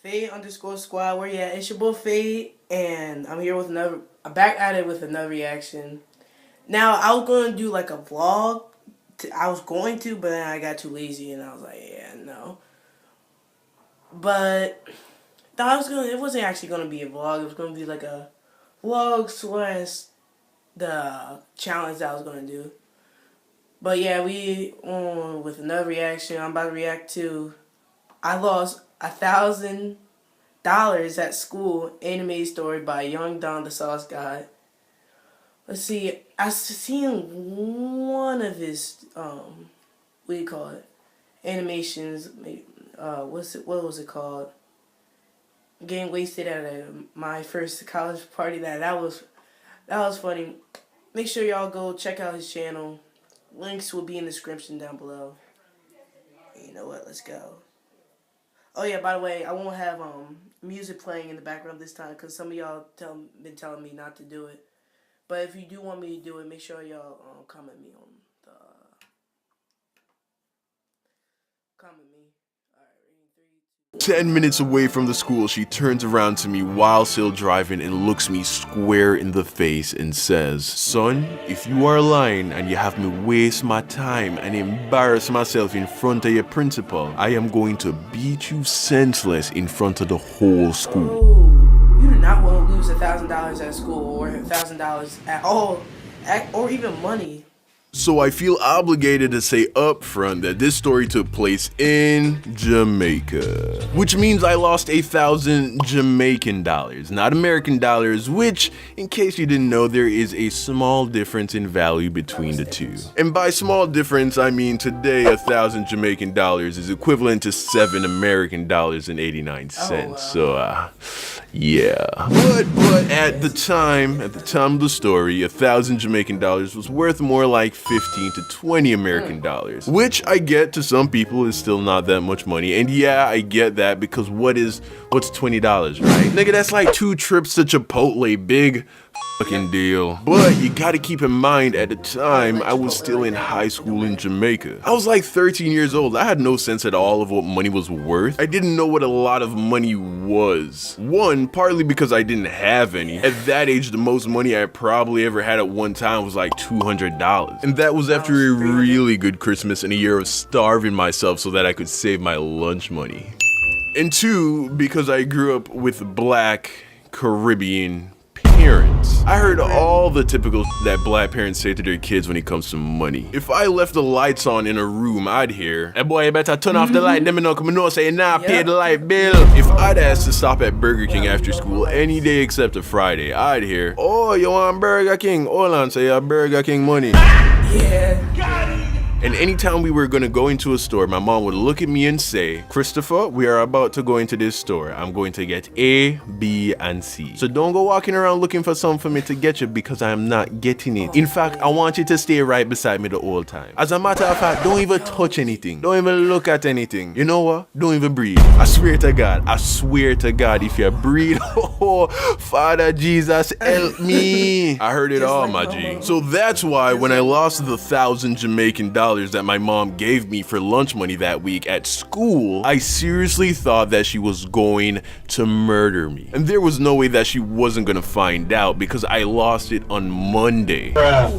Fade underscore squad. Where you at? It's your boy Fade, and I'm here with another. I'm back at it with another reaction. Now I was going to do like a vlog. I was going to, but then I got too lazy, and I was like, yeah, no. But thought I was gonna. It wasn't actually going to be a vlog. It was going to be like a vlog slash the challenge that I was going to do. But yeah, we on with another reaction. I'm about to react to. I lost $1,000 at school. Animated story by Young Don the Sauce God. Let's see. I seen one of his what do you call it? Animations. What was it called? Getting wasted at my first college party. That was funny. Make sure y'all go check out his channel. Links will be in the description down below. And you know what? Let's go. Oh yeah, by the way, I won't have music playing in the background this time because some of y'all been telling me not to do it. But if you do want me to do it, make sure y'all comment me on the comment me. All right, ready, 3, 2. 10 minutes away from the school, she turns around to me while still driving and looks me square in the face and says, "Son, if you are lying and you have me waste my time and embarrass myself in front of your principal, I am going to beat you senseless in front of the whole school." Oh, you do not want to lose $1,000 at school or $1,000 at all, or even money. So I feel obligated to say up front that this story took place in Jamaica, which means I lost 1,000 Jamaican dollars, not American dollars, which, in case you didn't know, there is a small difference in value between the two. And by small difference, I mean today 1,000 Jamaican dollars is equivalent to 7 American dollars and 89 cents. So, yeah. But at the time of the story, 1,000 Jamaican dollars was worth more like 15 to 20 American dollars, which I get to some people is still not that much money. And yeah, I get that because what's $20, right? Nigga, that's like 2 trips to Chipotle, big fucking deal. But you gotta keep in mind, at the time, I was still in high school in Jamaica. I was like 13 years old. I had no sense at all of what money was worth. I didn't know what a lot of money was. One, partly because I didn't have any. At that age, the most money I probably ever had at one time was like $200. And that was after a really good Christmas and a year of starving myself so that I could save my lunch money. And two, because I grew up with Black Caribbean parents. I heard all the typical that Black parents say to their kids when it comes to money. If I left the lights on in a room, I'd hear, "Hey boy, you better turn off the light, let me know say nah, pay the light bill." If I'd asked to stop at Burger King after school any day except a Friday, I'd hear, "Oh, you want Burger King? Hold on, say you have Burger King money." Yeah. And anytime we were gonna go into a store, my mom would look at me and say, "Christopher, we are about to go into this store. I'm going to get A, B, and C. So don't go walking around looking for something for me to get you because I am not getting it. In fact, I want you to stay right beside me the whole time. As a matter of fact, don't even touch anything. Don't even look at anything. You know what? Don't even breathe. I swear to God, if you breathe, oh, Father Jesus, help me." I heard it all, my G. So that's why when I lost the 1,000 Jamaican dollars that my mom gave me for lunch money that week at school, I seriously thought that she was going to murder me. And there was no way that she wasn't gonna find out because I lost it on Monday.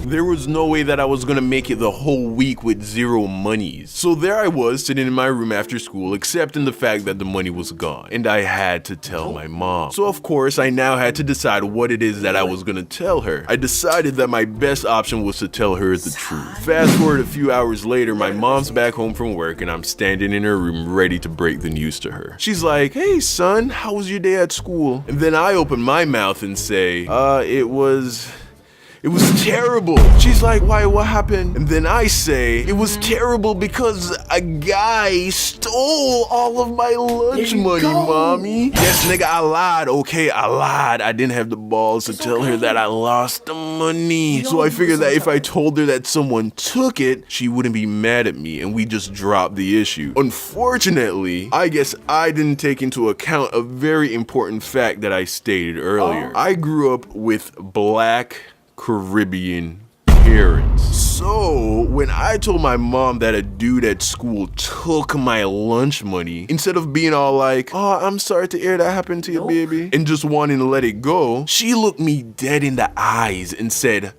There was no way that I was gonna make it the whole week with 0 monies. So there I was sitting in my room after school, accepting the fact that the money was gone. And I had to tell my mom. So of course, I now had to decide what it is that I was gonna tell her. I decided that my best option was to tell her the truth. Fast forward a few hours later, my mom's back home from work and I'm standing in her room ready to break the news to her. She's like, "Hey son, how was your day at school?" And then I open my mouth and say, It was terrible." She's like, "Why, what happened?" And then I say, "It was terrible because a guy stole all of my lunch money, mommy." Yes, nigga, I lied, okay, I lied. I didn't have the balls to tell her that I lost the money. So I figured that if I told her that someone took it, she wouldn't be mad at me and we just dropped the issue. Unfortunately, I guess I didn't take into account a very important fact that I stated earlier. I grew up with Black Caribbean parents. So when I told my mom that a dude at school took my lunch money, instead of being all like, oh, I'm sorry to hear that happened to you, baby, and just wanting to let it go, she looked me dead in the eyes and said,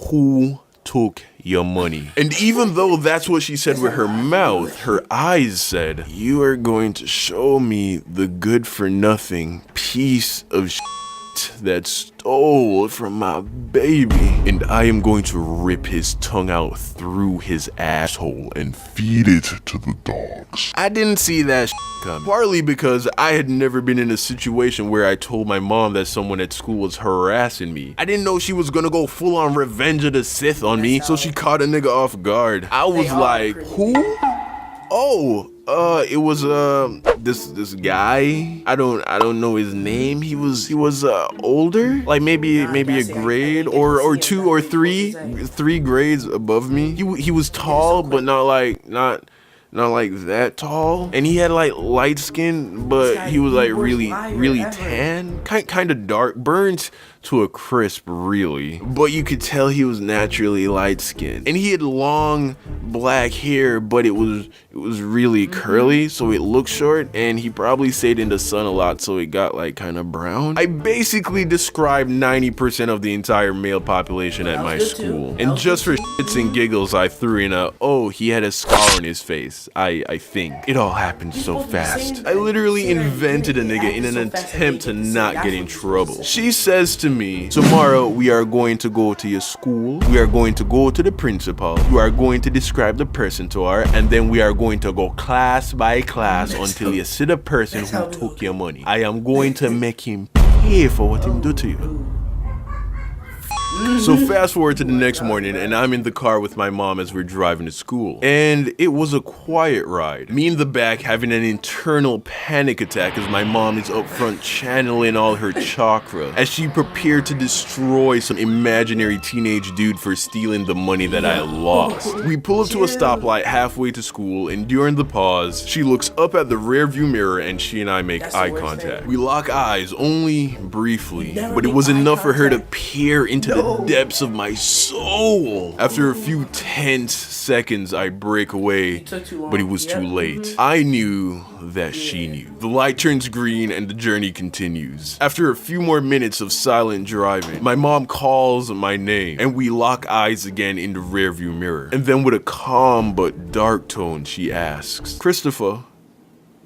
who took your money? And even though that's what she said with her mouth, her eyes said, you are going to show me the good for nothing piece of shit that stole from my baby, and I am going to rip his tongue out through his asshole and feed it to the dogs. I didn't see that coming, partly because I had never been in a situation where I told my mom that someone at school was harassing me. I didn't know she was gonna go full on Revenge of the Sith on me, so she caught a nigga off guard. I was like, who? Oh, it was this guy. I don't know his name. He was older, like maybe a grade or two or three grades above me. He was tall, but not like that tall, and he had like light skin, but he was like really tan, kind of dark, burnt to a crisp, really, but you could tell he was naturally light skinned, and he had long black hair, but it was really curly, so it looked short, and he probably stayed in the sun a lot, so it got like kind of brown. I basically described 90% of the entire male population at my school, and just for shits and giggles, I threw in a, oh, he had a scar on his face. I think it all happened so fast. I literally invented a nigga in an attempt to not get in trouble. She says to me, tomorrow we are going to go to your school, we are going to go to the principal, you are going to describe the person to her, and then we are going to go class by class until you see the person who took your money. I am going to make him pay for what he do to you. So fast forward to the next morning, and I'm in the car with my mom as we're driving to school. And it was a quiet ride. Me in the back having an internal panic attack as my mom is up front channeling all her chakra as she prepared to destroy some imaginary teenage dude for stealing the money that I lost. We pull up to a stoplight halfway to school, and during the pause, she looks up at the rearview mirror and she and I make eye contact. We lock eyes only briefly, but it was enough for her to peer into the depths of my soul. After a few tense seconds, I break away, but it was too late. I knew that she knew. The light turns green and the journey continues. After a few more minutes of silent driving, my mom calls my name and we lock eyes again in the rearview mirror. And then with a calm but dark tone, she asks, Christopher,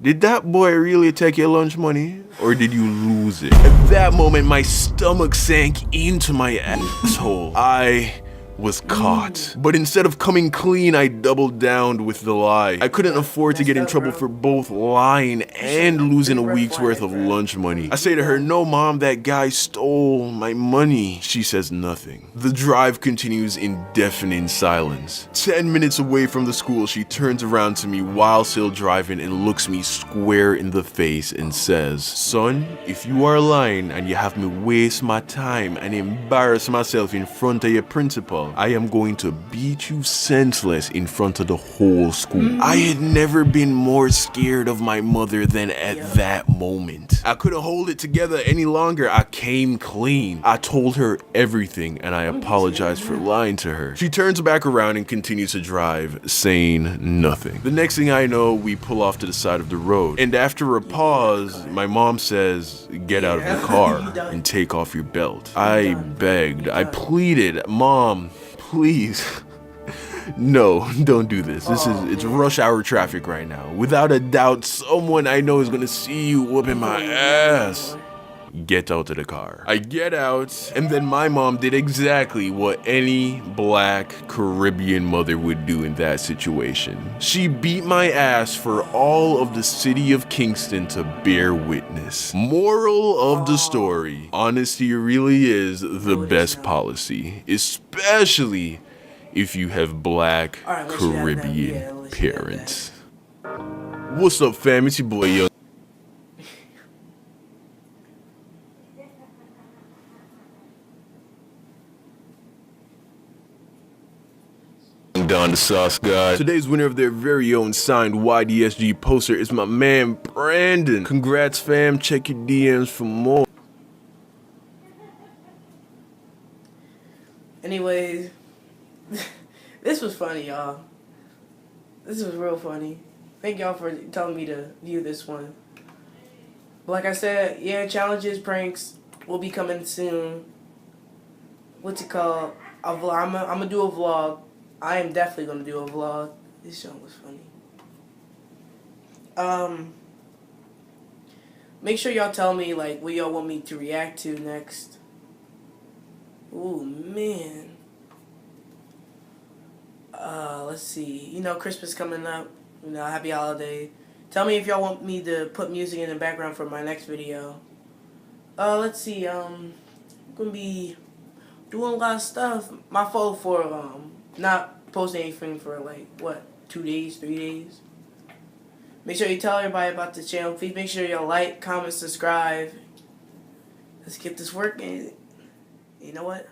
did that boy really take your lunch money, or did you lose it? At that moment, my stomach sank into my asshole. I was caught. But instead of coming clean, I doubled down with the lie. I couldn't afford to get in trouble for both lying and losing a week's worth of lunch money. I say to her, no mom, that guy stole my money. She says nothing. The drive continues in deafening silence. 10 minutes away from the school, she turns around to me while still driving and looks me square in the face and says, son, if you are lying and you have me waste my time and embarrass myself in front of your principal, I am going to beat you senseless in front of the whole school. I had never been more scared of my mother than at that moment. I couldn't hold it together any longer. I came clean. I told her everything and I apologized for lying to her. She turns back around and continues to drive, saying nothing. The next thing I know, we pull off to the side of the road. And after a pause, my mom says, get out of the car and take off your belt. I begged, I pleaded, Mom, please. No, don't do this. It's rush hour traffic right now. Without a doubt, someone I know is gonna see you whooping my ass. Get out of the car. I get out, and then my mom did exactly what any black Caribbean mother would do in that situation. She beat my ass for all of the city of Kingston to bear witness. Moral of the story, honesty really is the best policy, especially if you have black Caribbean parents. What's up, fam? It's your boy, Young. Don the Sauce God. Today's winner of their very own signed YDSG poster is my man Brandon. Congrats, fam. Check your DMs for more. Anyways, funny, y'all. This was real funny. Thank y'all for telling me to view this one. But like I said, yeah, challenges, pranks will be coming soon. What's it called? A vlog. I'm gonna do a vlog. I am definitely gonna do a vlog. This show was funny. Make sure y'all tell me like what y'all want me to react to next. Ooh, man. Let's see. You know, Christmas coming up. You know, happy holiday. Tell me if y'all want me to put music in the background for my next video. Let's see. I'm gonna be doing a lot of stuff. My fault for not posting anything for like what, 2 days, 3 days. Make sure you tell everybody about the channel. Please make sure y'all like, comment, subscribe. Let's get this working. You know what?